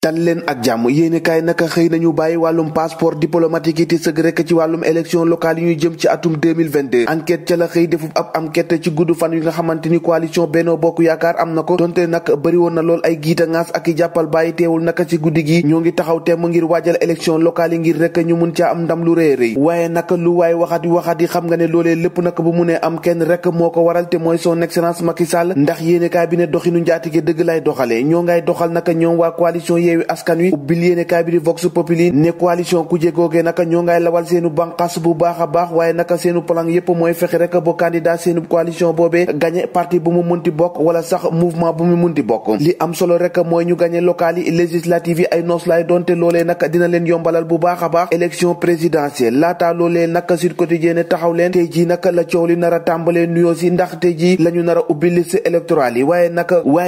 dal leen ak jàmm yéenekaay naka xëy nañu bàyyi wàllum passeport diplomatique yi te sëgg rek ci wàllum élection locale yi ñuy jëm ci atum 2022 enquête ca la xëy defub ab enquête ci gudd fan yi nga xamante ni coalition Benno Bokk Yaakaar am na ko donte nag bëri woon na lool ay giita ngaas ak i jàppal bàyyi teewul naka ci guddi gi ñoo ngi taxaw temm ngir waajal élection locale yi ngir rek ñu mun caa am ndam lu rëy rëy waaye naka lu waay waxat yi xam nga ne loolee lépp nag bu mu ne am kenn rek moo ko waral te mooy son excellence Macky Sall ndax yéenekaay bi ne doxinu njaatige dëgg lay doxalee ñoo ngay doxal naka ñoom waa coalition Yewwi Askan Wi ubbil yéenekaay bi di Vox Populi ne coalition kujje googee naka ñoo ngay lawal seenu banqaas bu baax a baax waaye naka seenu plan yépp mooy fexe rek ba candidat seenu coalition boobee gagné parti bu mu munti bokk wala sax mouvement bu mu munti bokk li am solo rek mooy ñu gagné local yi législative yi ay noos laay doonte loolee naka dina leen yombalal bu baax a baax élection présidentielle laata loolee naka Sud Quotidien taxaw leen tey jii naka la coow li nar a tàmbalee nuyoo si ndax tey jii la ñu nar a ubbi liste électorale yi waaye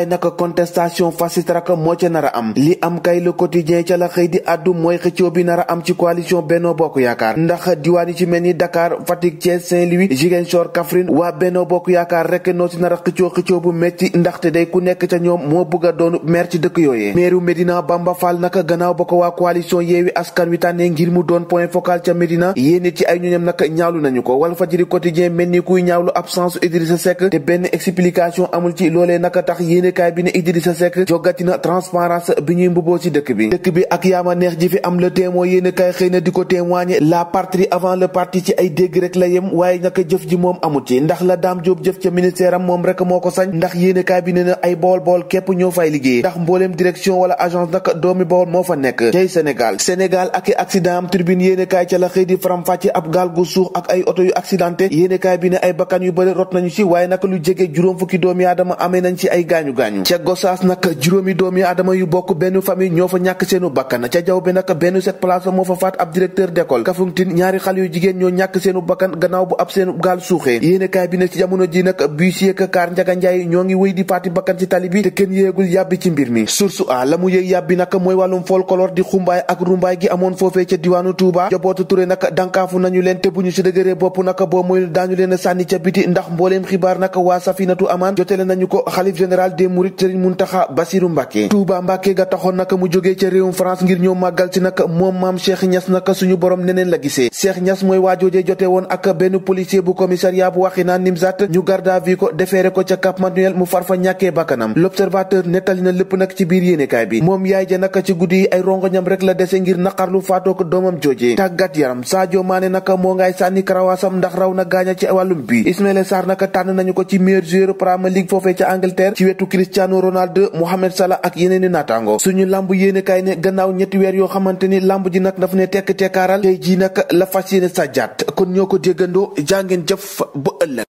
naka contestation fast track moo ca nar a am li am kay Le Quotidien ca la xëy di àddu mooy xëccoo bi nar a am ci coalition Benno Bokk Yaakaar ndax diwaan yi ci mel ni Dakar Fatick Thiès Saint-Louis Ziguinchor Kaffrine waa Benno Bokk Yaakaar rek noo ci nar a xëccoo bu metti ndaxte day ku nekk ca ñoom moo bëgg a doon maire ci dëkk yooyee maire Médina Bamba Fall naka gannaaw ba ko waa coalition Yewwi Askan Wi tànnee ngir mu doon point focal ca Médina yéen it ci ay ñoñam naka ñaawlu nañu ko Walfadjri Quotidien mel ni kuy ñaawlu absence Idrissa Seck te benn explication amul ci loolee naka tax yéenekaay bi ne Idrissa Seck jogatina transparence bi ñuy mbubboo ci dëkk bi ak yaama neex ji fi am Le Témoin yéenekaay xëy na di ko témoigner la patrie avant le parti ci ay dégg rek la yem waaye naka jëf ji moom amul ci ndax la Dame Diop jëf ca ministère am moom rek moo ko sañ ndax yéenekaay bi ne na ay bool képp ñoo fay liggéey ndax mbooleem direction wala agence naka doomi Bawol moo fa nekk tey Sénégal ak i accident am Tribune yéenekaay ca la xëy di faram-fàcce ab gaal gu suux ak ay oto yu accidenté yéenekaay bi ne ay bakkan yu bëri rot nañu ci waaye naka lu jege juróom fukki doomi aadama amee nañ ci ay gaañu-gaañu ca Gossas nag juróomi doomi aadama yu bokk benn famille ñoo fa ñàkk seenu bakkan ca jaw bi nag benn set place moo fa faat ab directeur d'école Kafountine ñaari xale yu jigéen ñoo ñàkk seenu bakkan gannaaw bu ab seenu gaal suuxee yéenekaay bi ne ci jamono ji nag bus yeeg kaar Njaga Njaay ñoo ngi wéy di faati bakkan ci tali bi te kenn yéegul yàbbi ci mbir mi source a la mu yéeg yàbbi nag mooy wàllum folklore di xumbaay ak rumbaay gi amoon foofee ca diwaanu Touba jobootu Touré nag dankaafu nañu leen te bu ñu ci dëgëree bopp nag boo mooy daañu leen sànni ca biti ndax mbooleem xibaar nag waa Safinatu Amaan jotele nañu ko xalif général des Mourides Serigne Mountakha Bassirou Mbacké Touba Mbacké ga taxoon nag mu jógee ca réewum France ngir ñëw màggal ci nag moom maam Cheikh Niass nag suñu borom neneen la gisee Cheikh Niass mooy waajoojee jote woon ak benn policier bu commissariat bu Wakhinane Nimzatt ñu garde à vue ko defeere ko ca Cap Manuel mu farfa ñàkkee bakkanam L'Observateur nettali na lépp nag ci biir yéenekaay bi moom yaay ja nag ci guddi yi ay rongoñam rek la dese ngir naqarlu faatoo ko doomam joojee tàggat yaram Sadio Mané nag moo ngay sànni karawaasam ndax raw na gaaña ci wàllum bi Ismaïla Sarr nag tànn nañu ko ci meilleur joueur Premier League foofee ca Angleterre ci wetu Cristiano Ronaldo Mohamed Salah ak yeneeni naataango suñu lamb yéenekaay ne gannaaw ñetti weer yoo xamante ni lamb ji nag dafa ne tekk tekkaaral tey ji nag la fas yéene sa jaat kon ñoo ko déggandoo jàngeen jëf ba ëllëg